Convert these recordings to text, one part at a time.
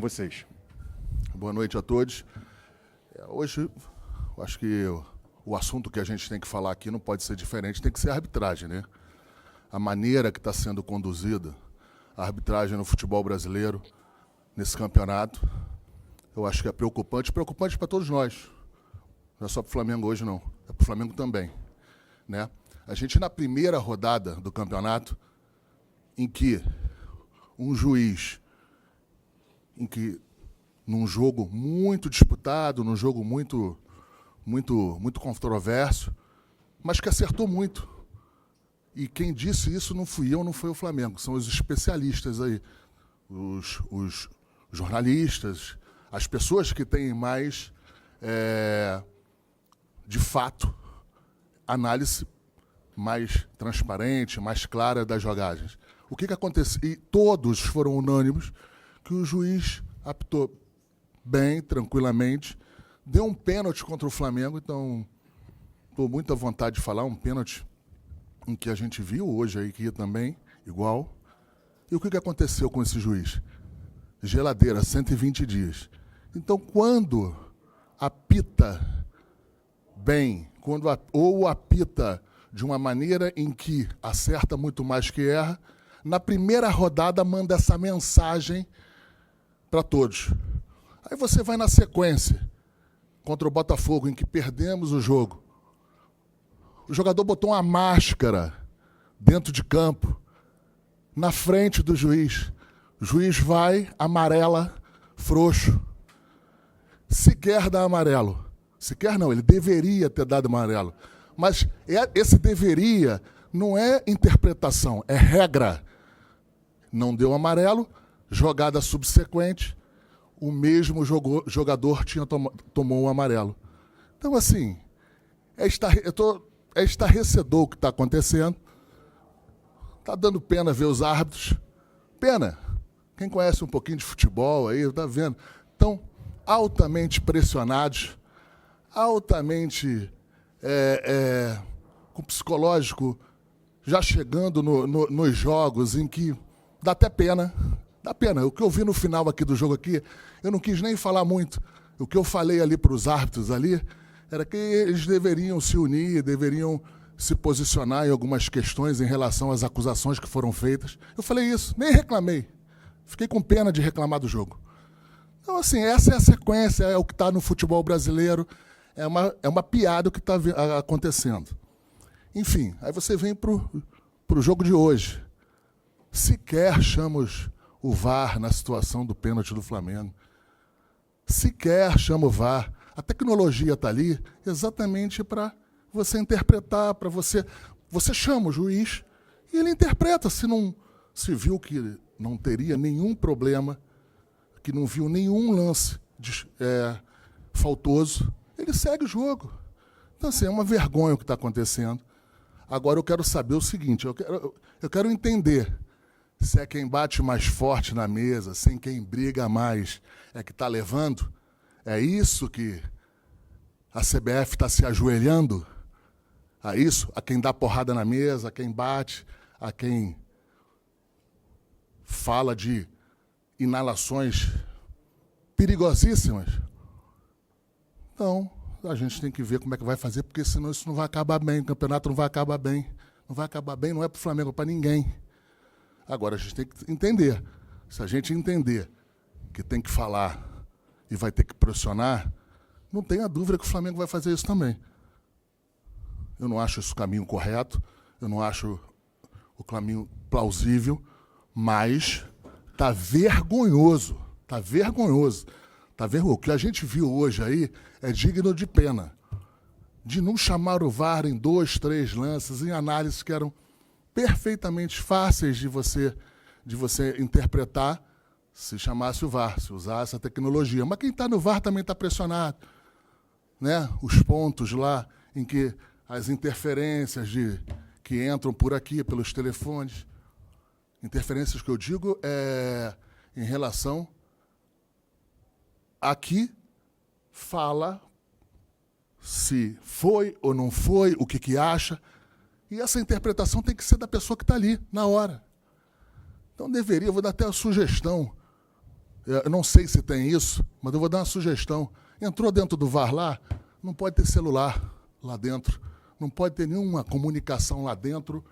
Vocês. Boa noite a todos. Hoje, eu acho que o assunto que a gente tem que falar aqui não pode ser diferente, tem que ser a arbitragem, né? A maneira que está sendo conduzida a arbitragem no futebol brasileiro, nesse campeonato, eu acho que é preocupante para todos nós. Não é só para o Flamengo hoje, não. É para o Flamengo também, né? A gente, na primeira rodada do campeonato, em que um juiz, num jogo muito disputado, num jogo muito controverso, mas que acertou muito. E quem disse isso não fui eu, não foi o Flamengo, são os especialistas aí, os jornalistas, as pessoas que têm mais, de fato, análise mais transparente, mais clara das jogagens. O que aconteceu? E todos foram unânimes que o juiz apitou bem, tranquilamente, deu um pênalti contra o Flamengo, então estou muito à vontade de falar, um pênalti em que a gente viu hoje aí que ia também, igual. E o que aconteceu com esse juiz? Geladeira, 120 dias. Então, quando apita bem, ou apita de uma maneira em que acerta muito mais que erra, na primeira rodada manda essa mensagem para todos. Aí você vai na sequência, contra o Botafogo, em que perdemos o jogo. O jogador botou uma máscara dentro de campo, na frente do juiz. O juiz vai, amarela, frouxo. Sequer dá amarelo. Sequer não, ele deveria ter dado amarelo. Mas esse deveria não é interpretação, é regra. Não deu amarelo, jogada subsequente, o mesmo jogador tomou um amarelo. Então, assim, é estarrecedor o que está acontecendo. Está dando pena ver os árbitros. Pena. Quem conhece um pouquinho de futebol aí, está vendo. Estão altamente pressionados, altamente com o psicológico já chegando nos jogos em que dá até pena. Dá pena. O que eu vi no final aqui do jogo aqui, eu não quis nem falar muito. O que eu falei ali para os árbitros ali era que eles deveriam se unir, deveriam se posicionar em algumas questões em relação às acusações que foram feitas. Eu falei isso, nem reclamei. Fiquei com pena de reclamar do jogo. Então, assim, essa é a sequência, é o que está no futebol brasileiro, é uma piada o que está acontecendo. Enfim, aí você vem para o jogo de hoje. Sequer chamamos o VAR na situação do pênalti do Flamengo. Sequer chama o VAR. A tecnologia está ali exatamente para você interpretar, para você... Você chama o juiz e ele interpreta. Se viu que não teria nenhum problema, que não viu nenhum lance faltoso, ele segue o jogo. Então, assim, é uma vergonha o que está acontecendo. Agora eu quero saber o seguinte, eu quero entender se é quem bate mais forte na mesa, sem quem briga mais, é que está levando. É isso que a CBF está se ajoelhando? A isso? A quem dá porrada na mesa, a quem bate, a quem fala de inalações perigosíssimas? Então, a gente tem que ver como é que vai fazer, porque senão isso não vai acabar bem, o campeonato não vai acabar bem. Não vai acabar bem, não é para o Flamengo, é para ninguém. Agora, a gente tem que entender. Se a gente entender que tem que falar e vai ter que pressionar, não tenha dúvida que o Flamengo vai fazer isso também. Eu não acho esse o caminho correto, eu não acho o caminho plausível, mas está vergonhoso. Está vergonhoso. O que a gente viu hoje aí é digno de pena. De não chamar o VAR em 2, 3 lances, em análises que eram perfeitamente fáceis de você interpretar se chamasse o VAR, se usasse a tecnologia. Mas quem está no VAR também está pressionado, né? Os pontos lá em que as interferências que entram por aqui, pelos telefones. Interferências que eu digo em relação a que fala se foi ou não foi, o que acha. E essa interpretação tem que ser da pessoa que está ali, na hora. Então vou dar até a sugestão Eu não sei se tem isso, mas eu vou dar uma sugestão. Entrou dentro do VAR lá, não pode ter celular lá dentro, não pode ter nenhuma comunicação lá dentro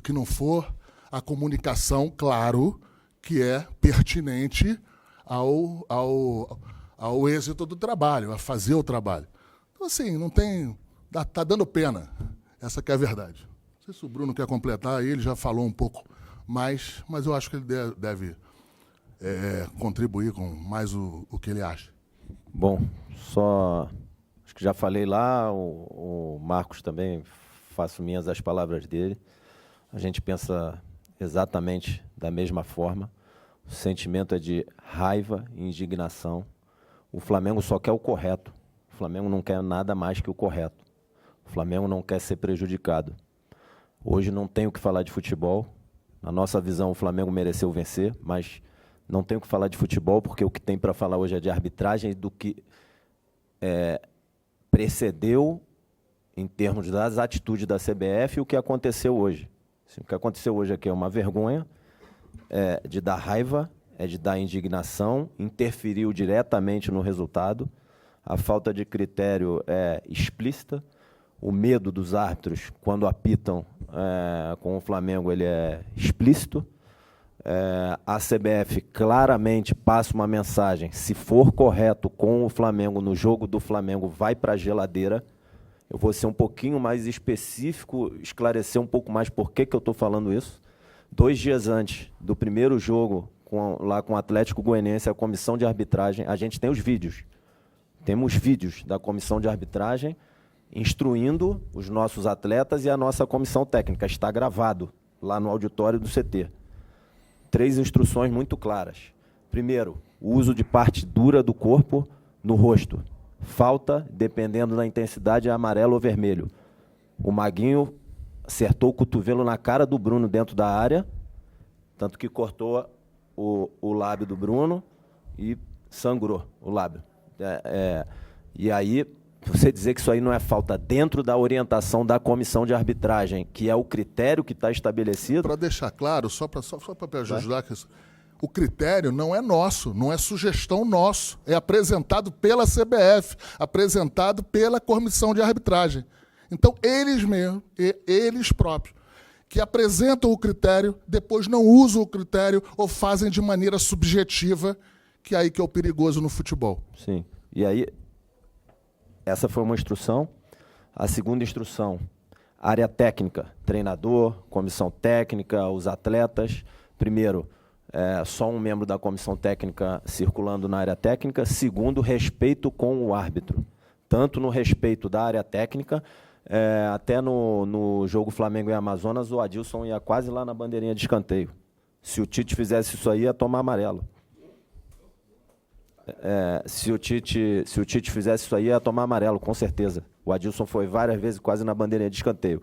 que não for a comunicação, claro, que é pertinente ao êxito do trabalho, a fazer o trabalho. Então, assim, não tem... Está dando pena. Essa que é a verdade. Não sei se o Bruno quer completar, ele já falou um pouco mais, mas eu acho que ele deve contribuir com mais o que ele acha. Bom, acho que já falei lá, o Marcos também, faço minhas as palavras dele. A gente pensa exatamente da mesma forma. O sentimento é de raiva e indignação. O Flamengo só quer o correto. O Flamengo não quer nada mais que o correto. O Flamengo não quer ser prejudicado. Hoje não tem o que falar de futebol. Na nossa visão, o Flamengo mereceu vencer, mas não tem o que falar de futebol, porque o que tem para falar hoje é de arbitragem do que precedeu em termos das atitudes da CBF e o que aconteceu hoje. O que aconteceu hoje aqui é uma vergonha, é de dar raiva, é de dar indignação, interferiu diretamente no resultado. A falta de critério é explícita. O medo dos árbitros, quando apitam com o Flamengo, ele é explícito. A CBF claramente passa uma mensagem: se for correto com o Flamengo, no jogo do Flamengo, vai para a geladeira. Eu vou ser um pouquinho mais específico, esclarecer um pouco mais por que eu estou falando isso. 2 dias antes do primeiro jogo, lá com o Atlético Goianiense, a comissão de arbitragem, a gente tem os vídeos. Temos vídeos da comissão de arbitragem instruindo os nossos atletas e a nossa comissão técnica. Está gravado lá no auditório do CT. 3 instruções muito claras. Primeiro, o uso de parte dura do corpo no rosto. Falta, dependendo da intensidade, é amarelo ou vermelho. O Maguinho acertou o cotovelo na cara do Bruno dentro da área, tanto que cortou o lábio do Bruno e sangrou o lábio. E aí, você dizer que isso aí não é falta dentro da orientação da comissão de arbitragem, que é o critério que está estabelecido... Para deixar claro, só para ajudar... O critério não é nosso, não é sugestão nosso. É apresentado pela CBF, apresentado pela comissão de arbitragem. Então, eles mesmos, eles próprios, que apresentam o critério, depois não usam o critério ou fazem de maneira subjetiva, que é aí que é o perigoso no futebol. Sim. E aí, essa foi uma instrução. A segunda instrução, área técnica, treinador, comissão técnica, os atletas. Primeiro, só um membro da comissão técnica circulando na área técnica. Segundo, respeito com o árbitro. Tanto no respeito da área técnica, até no jogo Flamengo e Amazonas, o Adilson ia quase lá na bandeirinha de escanteio. Se o Tite fizesse isso aí, ia tomar amarelo. Se o Tite fizesse isso aí, ia tomar amarelo, com certeza. O Adilson foi várias vezes quase na bandeirinha de escanteio.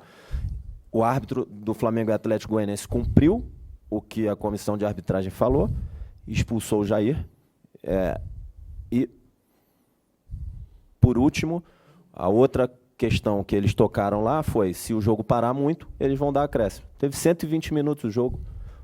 O árbitro do Flamengo e Atlético Goianiense cumpriu o que a comissão de arbitragem falou, expulsou o Jair. E, por último, a outra questão que eles tocaram lá foi: se o jogo parar muito, eles vão dar acréscimo. Teve 120 minutos o jogo.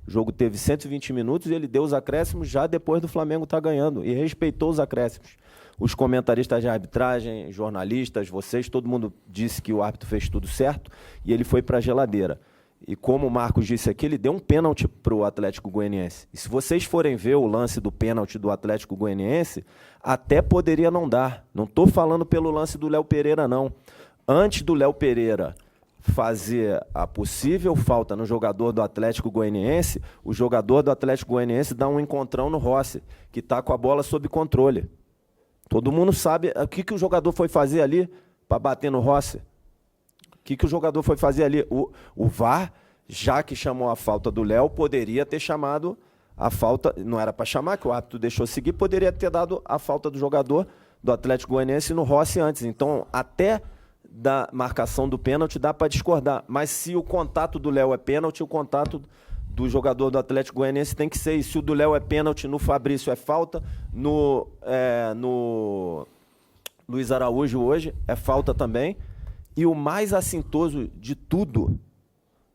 O jogo teve 120 minutos e ele deu os acréscimos já depois do Flamengo estar ganhando e respeitou os acréscimos. Os comentaristas de arbitragem, jornalistas, vocês, todo mundo disse que o árbitro fez tudo certo e ele foi para a geladeira. E como o Marcos disse aqui, ele deu um pênalti para o Atlético Goianiense. E se vocês forem ver o lance do pênalti do Atlético Goianiense, até poderia não dar. Não estou falando pelo lance do Léo Pereira, não. Antes do Léo Pereira fazer a possível falta no jogador do Atlético Goianiense, o jogador do Atlético Goianiense dá um encontrão no Rossi, que está com a bola sob controle. Todo mundo sabe o que o jogador foi fazer ali para bater no Rossi. O que o jogador foi fazer ali? O VAR, já que chamou a falta do Léo, poderia ter chamado a falta, não era para chamar, que o árbitro deixou seguir, poderia ter dado a falta do jogador do Atlético Goianiense no Rossi antes. Então, até da marcação do pênalti dá para discordar. Mas se o contato do Léo é pênalti, o contato do jogador do Atlético Goianiense tem que ser. E se o do Léo é pênalti, no Fabrício é falta, no Luiz Araújo hoje é falta também. E o mais assintoso de tudo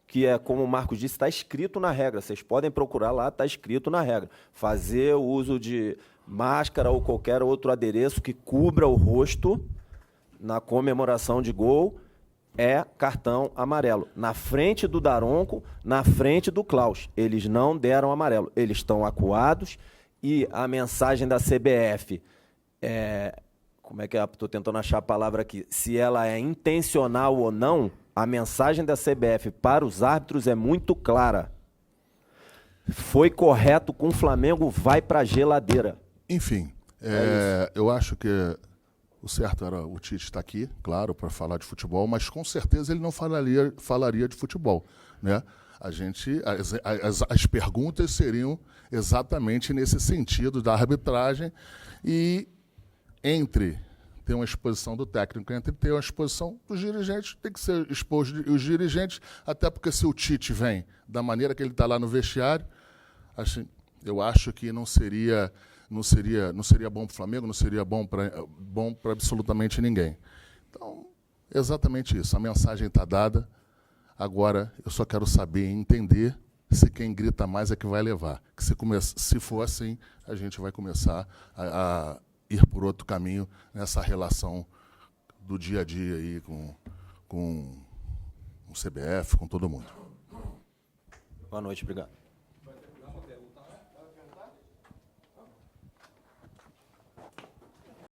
que é, como o Marcos disse, está escrito na regra. Vocês podem procurar lá, está escrito na regra. Fazer o uso de máscara ou qualquer outro adereço que cubra o rosto na comemoração de gol é cartão amarelo. Na frente do Daronco, na frente do Klaus. Eles não deram amarelo. Eles estão acuados e a mensagem da CBF como é que é? Estou tentando achar a palavra aqui. Se ela é intencional ou não, a mensagem da CBF para os árbitros é muito clara. Foi correto com o Flamengo, vai para a geladeira. Enfim, eu acho que o certo era o Tite estar aqui, claro, para falar de futebol, mas com certeza ele não falaria de futebol, né? As perguntas seriam exatamente nesse sentido da arbitragem e entre ter uma exposição do técnico, entre ter uma exposição dos dirigentes, tem que ser exposto os dirigentes, até porque se o Tite vem da maneira que ele está lá no vestiário, eu acho que não seria bom para o Flamengo, não seria bom para absolutamente ninguém. Então, exatamente isso. A mensagem está dada. Agora, eu só quero saber e entender se quem grita mais é que vai levar. Que se for assim, a gente vai começar a ir por outro caminho nessa relação do dia a dia aí com o CBF, com todo mundo. Boa noite, obrigado.